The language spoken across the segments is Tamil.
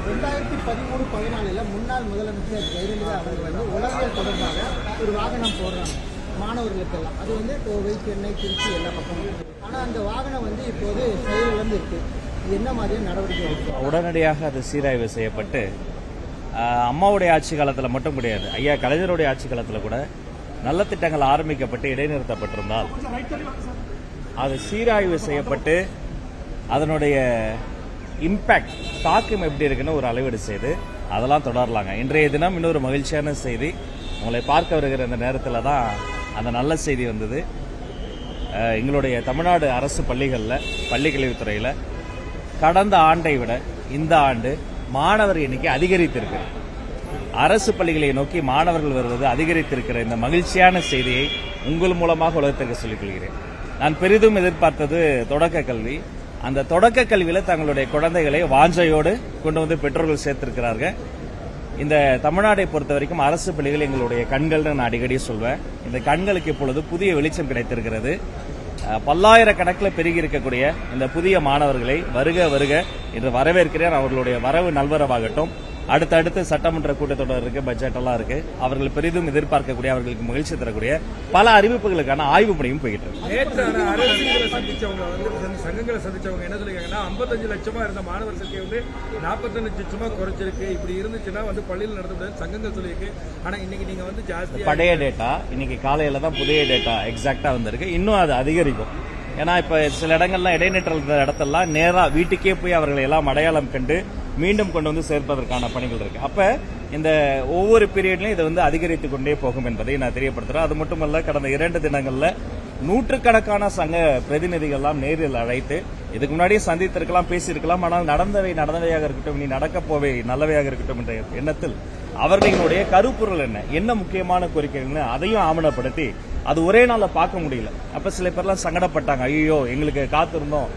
2013-14 முன்னாள் முதலமைச்சர் ஜெயலலிதா அவர்கள் வந்து உளவியல் தொடர்பாக ஒரு வாகனம் போடுறாங்க மாணவர்களுக்கெல்லாம். அது வந்து கோவை, சென்னை, திருச்சி எல்லா பக்கமும். ஆனால் அந்த வாகனம் வந்து இப்போது செயலிழந்து இருக்கு. என்ன மாதிரியான நடவடிக்கை எடுக்கும்? உடனடியாக அது சீராய்வு செய்யப்பட்டு அம்மாவுடைய ஆட்சி காலத்தில் மட்டும் கிடையாது, ஐயா கலைஞருடைய ஆட்சி காலத்தில் கூட நல்ல திட்டங்கள் ஆரம்பிக்கப்பட்டு இடைநிறுத்தப்பட்டிருந்தால் அது சீராய்வு செய்யப்பட்டு அதனுடைய இம்பேக்ட் தாக்கம் எப்படி இருக்குன்னு ஒரு அளவீடு செய்து அதெல்லாம் தொடரலாங்க. இன்றைய தினம் இன்னொரு மகிழ்ச்சியான செய்தி, உங்களை பார்க்க வருகிற இந்த நேரத்தில் தான் அந்த நல்ல செய்தி வந்தது. எங்களுடைய தமிழ்நாடு அரசு பள்ளிகளில் பள்ளிக்கல்வித்துறையில் கடந்த ஆண்டை விட இந்த ஆண்டு மாணவர் எண்ணிக்கை அதிகரித்திருக்கு. அரசு பள்ளிகளை நோக்கி மாணவர்கள் வருவது அதிகரித்திருக்கிற இந்த மகிழ்ச்சியான செய்தியை உங்கள் மூலமாக உலகத்திற்கு சொல்லிக் கொள்கிறேன். நான் பெரிதும் எதிர்பார்த்தது தொடக்க கல்வி. அந்த தொடக்க கல்வியில் தங்களுடைய குழந்தைகளை வாஞ்சையோடு கொண்டு வந்து பெற்றோர்கள் சேர்த்திருக்கிறார்கள். இந்த தமிழ்நாட்டை பொறுத்த வரைக்கும் அரசு பள்ளிகள் எங்களுடைய கண்கள்னு நான் அடிக்கடி சொல்வேன். இந்த கண்களுக்கு இப்பொழுது புதிய வெளிச்சம் கிடைத்திருக்கிறது. பல்லாயிரக்கணக்கில் பெருகி இருக்கக்கூடிய இந்த புதிய மாணவர்களை வருக வருக என்று வரவேற்கிறேன். அவர்களுடைய வரவு நல்வரவாகட்டும். அடுத்தடுத்து சட்டமன்ற கூட்டத்தொடர் இருக்கு, பட்ஜெட் எல்லாம் இருக்கு. அவர்கள் பெரிதும் எதிர்பார்க்கக்கூடிய, அவர்களுக்கு மகிழ்ச்சி தரக்கூடிய பல அறிவிப்புகளுக்கான ஆய்வு பணியும் போயிட்டு இருக்கு. சங்கங்களை சந்திச்சவங்க என்ன சொல்லிருக்காங்கன்னா 55 லட்சமா இருந்த மாணவர் சேர்க்கை வந்து 45 லட்சமா குறைச்சிருக்கு. இப்படி இருந்துச்சுன்னா வந்து பள்ளியில் நடத்த சங்கங்கள் சொல்லியிருக்கு. ஆனா இன்னைக்கு நீங்க வந்து ஜாஸ்தி பழைய டேட்டா, இன்னைக்கு காலையில தான் புதிய டேட்டா எக்ஸாக்டா வந்திருக்கு. இன்னும் அது அதிகரிக்கும். ஏன்னா இப்ப சில இடங்கள்லாம் இடைநிற்றல் இடத்தெல்லாம் நேரா வீட்டுக்கே போய் அவர்களை எல்லாம் அடையாளம் கண்டு மீண்டும் கொண்டு வந்து சேர்ப்பதற்கான பணிகள் இருக்கு. அப்ப இந்த ஒவ்வொரு பீரியட்லயும் இது வந்து அதிகரித்துக் கொண்டே போகும் என்பதை நான் தெரியப்படுத்துறேன். அது மட்டுமல்ல, கடந்த 2 தினங்கள்ல நூற்றுக்கணக்கான சங்க பிரதிநிதிகள்லாம் நேரில் அழைத்து இதுக்கு முன்னாடியே சந்தித்திருக்கலாம், பேசியிருக்கலாம். ஆனால் நடந்தவையாக இருக்கட்டும், நீ நடக்க போவே நல்லவையாக இருக்கட்டும் என்ற எண்ணத்தில் அவர்களினுடைய கருப்பொருள் என்ன முக்கியமான கோரிக்கைகள்னு அதையும் ஆவணப்படுத்தி அது ஒரே நாள்ல பார்க்க முடியல. அப்ப சில பேர்லாம் சங்கடப்பட்டாங்க, ஐயோ எங்களுக்கு காத்திருந்தோம்,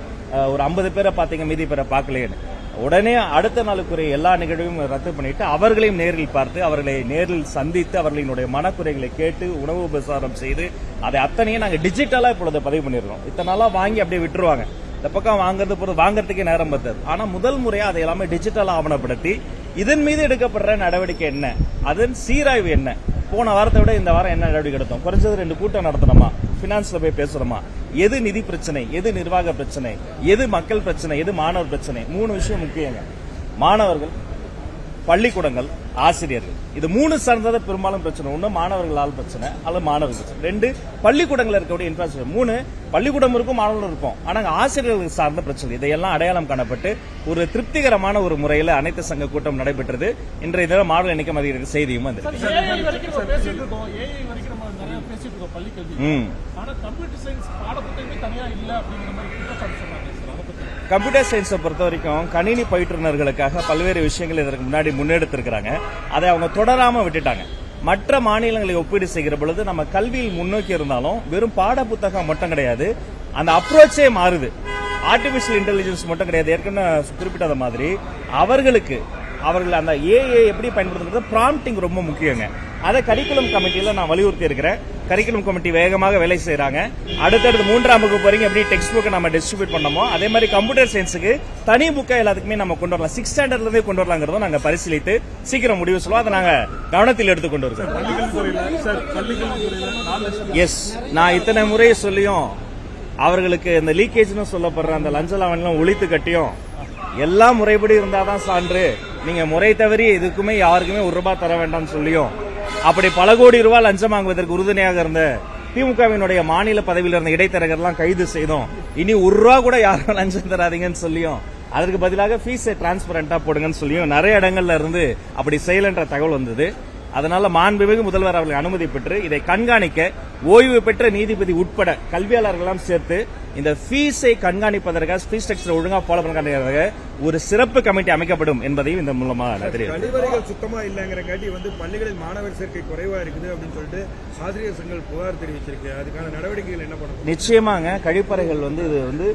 ஒரு 50 பேரை பார்த்தீங்க, மீதி பேரை பார்க்கலையேன்னு. உடனே அடுத்த நாளுக்குரிய எல்லா நிகழ்வையும் ரத்து பண்ணிட்டு அவர்களையும் நேரில் பார்த்து அவர்களை நேரில் சந்தித்து அவர்களினுடைய மனக்குறைகளை கேட்டு உணவு உபசாரம் செய்து அதை அத்தனையும் நாங்கள் டிஜிட்டலா இப்பொழுது பதிவு பண்ணிடுறோம். இத்தனை நாளா வாங்கி அப்படியே விட்டுருவாங்க. இந்த பக்கம் வாங்கறதுக்கே நேரம் பத்தது. ஆனா முதல் முறையா அதை எல்லாமே டிஜிட்டலா ஆவணப்படுத்தி இதன் மீது எடுக்கப்படுற நடவடிக்கை என்ன, அதன் சீராய்வு என்ன, போன வாரத்தை விட இந்த வாரம் என்ன நடவடிக்கை எடுத்தோம், குறைஞ்சது 2 கூட்டம் நடத்தணுமா, பினான்ஸ்ல போய் பேசுறோமா, எது நிதி பிரச்சனை, எது நிர்வாக பிரச்சனை, எது மக்கள் பிரச்சனை, எது மாணவர் பிரச்சனை. 3 விஷயம் முக்கியங்க. மாணவர்கள், பள்ளிக்கூடங்கள், ஆசிரியர்கள், இது 3 சார்ந்தத பெரும்பாலும் பிரச்சனை. 1 மாணவர்களால் பிரச்சனை அல்லது மாணவர்கள் பிரச்சனை. 2 பள்ளிக்கூடங்கள் இருக்கக்கூடிய இன்ஃப்ராஸ்ட்ரக்சர். 3 பள்ளிக்கூடம் இருக்கும், மாணவர்கள் இருக்கும், ஆனா ஆசிரியர்களுக்கு சார்ந்த பிரச்சனை. இதையெல்லாம் அடையாளம் காணப்பட்டு ஒரு திருப்திகரமான ஒரு முறையில் அனைத்து சங்க கூட்டம் நடைபெற்றது. இன்றைய தினம் மாணவர் எண்ணிக்கை அதிகரிக்க செய்தியும் வந்து கம்ப்யூட்டர் சயின்ஸை பொறுத்த வரைக்கும் கணினி பயிற்றுனர்களுக்காக பல்வேறு விஷயங்கள் இதற்கு முன்னாடி முன்னெடுத்திருக்கிறாங்க. அதை அவங்க தொடராம விட்டுட்டாங்க. மற்ற மாநிலங்களை ஒப்பீடு செய்கிற பொழுது நம்ம கல்வியில் முன்னோக்கி இருந்தாலும் வெறும் பாட புத்தகம் மட்டும் கிடையாது, அந்த அப்ரோச்சே மாறுது. ஆர்டிபிஷியல் இன்டெலிஜென்ஸ் மட்டும் கிடையாது. ஏற்கனவே குறிப்பிட்டத மாதிரி அவர்கள் அந்த ஏஐ எப்படி பயன்படுத்துறது, ப்ராம்ப்டிங் ரொம்ப முக்கியங்க. அதை கரிக்குலம் கமிட்டியில நான் வலியுறுத்தி இருக்கிறேன். கரிக்குலம் கமிட்டி வேகமாக வேலை செய்யறாங்க. அடுத்தடுத்து 3ஆம் வகுப்பு வரைக்கும் எப்படி டெக்ஸ்ட் புக்கை நம்ம டிஸ்ட்ரிபியூட் பண்ணமோ அதே மாதிரி கம்ப்யூட்டர் சயின்ஸுக்கு தனி புக்கை எல்லாத்துக்குமே நம்ம கொண்டு வரலாம். 6th ஸ்டாண்டர்ட்ல இருந்தே கொண்டு வரலாங்கிறத நாங்க பரிசீலித்து சீக்கிரம் முடிவு சொல்லுவோம். அதை நாங்க கவனத்தில் எடுத்துக் கொண்டு இருக்கோம். எஸ், நான் இத்தனை முறை சொல்லியும் அவர்களுக்கு இந்த லீக்கேஜ்னு சொல்லப்படுற அந்த லஞ்ச லாவண்யம் ஒழித்து கட்டியும் எல்லாம் முறைப்படி இருந்தாதான் சான்று, நீங்க முறை தவறி எதுக்குமே யாருக்குமே ₹1 தர வேண்டாம்னு சொல்லியும் அப்படி பல கோடி ரூபாய் லஞ்சம் வாங்குவதற்கு உறுதுணையாக இருந்த திமுகவினுடைய மாநில பதவியில் இருந்த இடைத்தரகர்லாம் கைது செய்தோம். இனி ₹1 கூட யாரும் லஞ்சம் தராதீங்கன்னு சொல்லியும் அதற்கு பதிலாக ஃபீஸை டிரான்ஸ்பரண்டா போடுங்கன்னு சொல்லியும் நிறைய இடங்கள்ல இருந்து அப்படி செய்யலன்ற தகவல் வந்தது. அதனால மாண்புமிகு முதல்வர் அவர்கள் அனுமதி பெற்று இதை கண்காணிக்க ஓய்வு பெற்ற நீதிபதி உட்பட கல்வியாளர்களெல்லாம் சேர்த்து இந்த ஃபீஸை கண்காணிப்பதற்காக ஃபீஸ் ஸ்ட்ரக்சர் ஒழுங்கா ஃபாலோ பண்ணுறதுக்காக ஒரு சிறப்பு கமிட்டி அமைக்கப்படும் என்பதையும் இந்த மூலமாக தெரியும். கழிவறைகள் சுத்தமா இல்லங்கிறங்காட்டி வந்து பள்ளிகளில் மாணவர் சேர்க்கை குறைவா இருக்குது அப்படின்னு சொல்லிட்டு ஆசிரியர் சங்கங்கள் புகார் தெரிவிச்சிருக்கு. அதுக்கான நடவடிக்கைகள் என்ன பண்ணணும்? நிச்சயமாங்க, கழிப்பறைகள் இது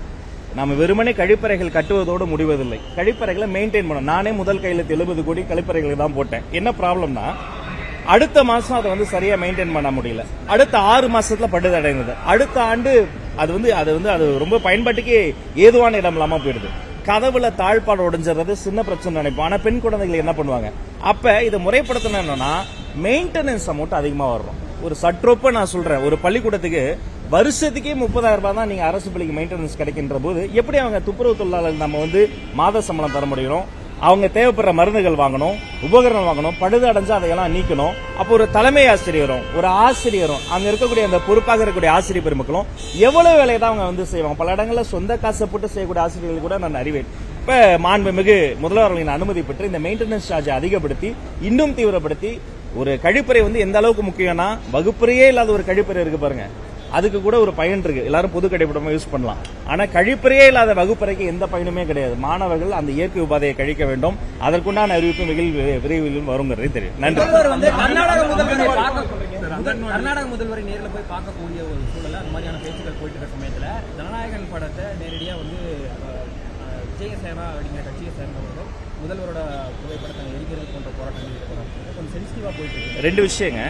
நம்ம வெறுமனே கழிப்பறைகள் கட்டுவதோடு முடிவதில்லை. கழிப்பறைகளை மெயின்டைன் பண்ணணும். நானே முதல் கையில் 70 கோடி கழிப்பறைகளுக்கு தான் போட்டேன். என்ன ப்ராப்ளம்னா அடுத்த மாசம் அதை சரியா மெயின்டைன் பண்ண முடியல. அடுத்த 6 மாசத்துல படுதடைந்தது. அடுத்த ஆண்டு அது ரொம்ப பயன்பாட்டுக்கு ஏதுவான இடம் இல்லாம போயிடுது. கதவுல தாழ்பாடு உடைஞ்சிறது சின்ன பிரச்சனை நினைப்போம். ஆனா பெண் குழந்தைகள் என்ன பண்ணுவாங்க? அப்ப இதை முறைப்படுத்தணும்னா மெயின்டெனன்ஸ் அமௌண்ட் அதிகமா வரும். ஒரு சற்றொப்ப நான் சொல்றேன், ஒரு பள்ளிக்கூடத்துக்கு வருஷத்துக்கே 30,000 ரூபாய் தான் நீங்க அரசு பள்ளிக்கு மெயின்டெனன்ஸ் கிடைக்கின்ற போது எப்படி அவங்க துப்புரவு தொழிலாளர்கள் நம்ம வந்து மாத சம்பளம் தர முடியும்? அவங்க தேவைப்படுற மருந்துகள் வாங்கணும், உபகரணம் வாங்கணும், பழுது அடைஞ்சா அதையெல்லாம் நீக்கணும். அப்போ ஒரு தலைமை ஆசிரியரும் ஒரு ஆசிரியரும் அங்க இருக்கக்கூடிய அந்த பொறுப்பாக இருக்கக்கூடிய ஆசிரியர் பெருமக்களும் எவ்வளவு வேலையை தான் அவங்க வந்து செய்வாங்க. பல இடங்கள்ல சொந்த காசை போட்டு செய்யக்கூடிய ஆசிரியர்கள் கூட நான் அறிவேன். இப்ப மாண்புமிகு முதல்வர்களின் அனுமதி பெற்று இந்த மெயின்டெனன்ஸ் சார்ஜை அதிகப்படுத்தி இன்னும் தீவிரப்படுத்தி ஒரு கழிப்பறை வந்து எந்த அளவுக்கு முக்கியம்னா வகுப்பறையே இல்லாத ஒரு கழிப்பறை இருக்கு பாருங்க, அதுக்கு கூட ஒரு பயன் இருக்கு. எல்லாரும் பொது கழிப்பிடமா யூஸ் பண்ணலாம். ஆனா கழிப்பறையே இல்லாத வகுப்பறைக்கு எந்த பயனுமே கிடையாது. மாணவர்கள் அந்த இயற்கை உபாதையை கழிக்க வேண்டும். அதற்குண்டான அறிவிப்பு விரைவில் வருங்கிறது தெரியும். நன்றி. கர்நாடக முதல்வரை நேரில் போய் பார்க்கக்கூடிய ஒரு சூழல், அந்த மாதிரியான பேச்சுக்கள் போயிட்டு இருக்க சமயத்தில் ஜனநாயகன் படத்தை நேரடியாக வந்து விஜயசேனா அப்படிங்கிற கட்சியை சேர்ந்தவர்கள் முதல்வரோட புகைப்படத்தை எரிக்கிறது போன்ற போராட்டங்கள் ஈடுபடுறாங்க. கொஞ்சம் சென்சிட்டிவா போயிட்டு இருக்கு. ரெண்டு விஷயங்க.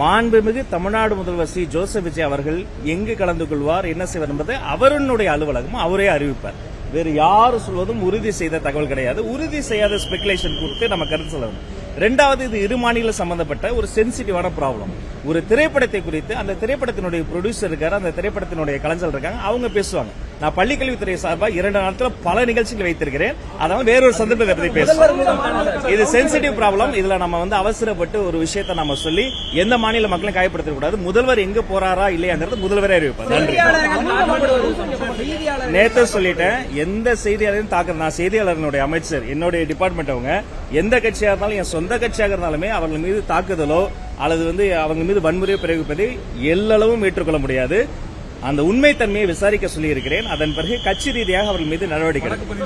மாண்புமிகு தமிழ்நாடு முதல்வர் சி ஜோசப் விஜய் அவர்கள் எங்கு கலந்து கொள்வார், என்ன செய்வார் என்பதை அவருடைய அலுவலகம் அவரே அறிவிப்பார். வேறு யாரும் சொல்வதும் உறுதி செய்த தகவல் கிடையாது. உறுதி செய்யாத ஸ்பெகுலேஷன் குறித்து நம்ம கருத்து சொல்லணும். ரெண்டாவது, இது இரு மாநில சம்பந்தப்பட்ட ஒரு சென்சிட்டிவான ப்ராப்ளம். ஒரு திரைப்படத்தை குறித்து அந்த திரைப்படத்தினுடைய ப்ரொடியூசர் இருக்காரு, அந்த திரைப்படத்தினுடைய கலைஞர் இருக்காங்க, அவங்க பேசுவாங்க. நான் பள்ளிக்கல்வித்துறை சார்பாக 2 நாட்கள் பல நிகழ்ச்சிகள் வைத்திருக்கிறேன். அதனால வேறொரு சந்தர்ப்பத்தை பற்றி பேசுவோம். இது சென்சிட்டிவ் ப்ராப்ளம். இதுல நம்ம வந்து அவசரப்பட்டு ஒரு விஷயத்தை நம்ம சொல்லி எந்த மாநில மக்களையும் காயப்படுத்த கூடாது. முதல்வர் எங்க போறாரா இல்லையாங்கிறது முதல்வரே அறிவிப்பார். நன்றி. நேற்று சொல்லிட்டேன், எந்த செய்தியாளரையும் தாக்குறது, நான் செய்தியாளர்களுடைய அமைச்சர், என்னுடைய டிபார்ட்மெண்ட், அவங்க எந்த கட்சியா இருந்தாலும் என் சொந்த கட்சியாக இருந்தாலுமே அவர்கள் மீது தாக்குதலோ அல்லது வந்து அவங்க மீது வன்முறையோ பிரயோகிப்பதை எல்லளவும் ஏற்றுக்கொள்ள முடியாது. அந்த உண்மைத்தன்மையை விசாரிக்க சொல்லியிருக்கிறேன். அதன் பிறகு கட்சி ரீதியாக அவர்கள் மீது நடவடிக்கை எடுக்கும்.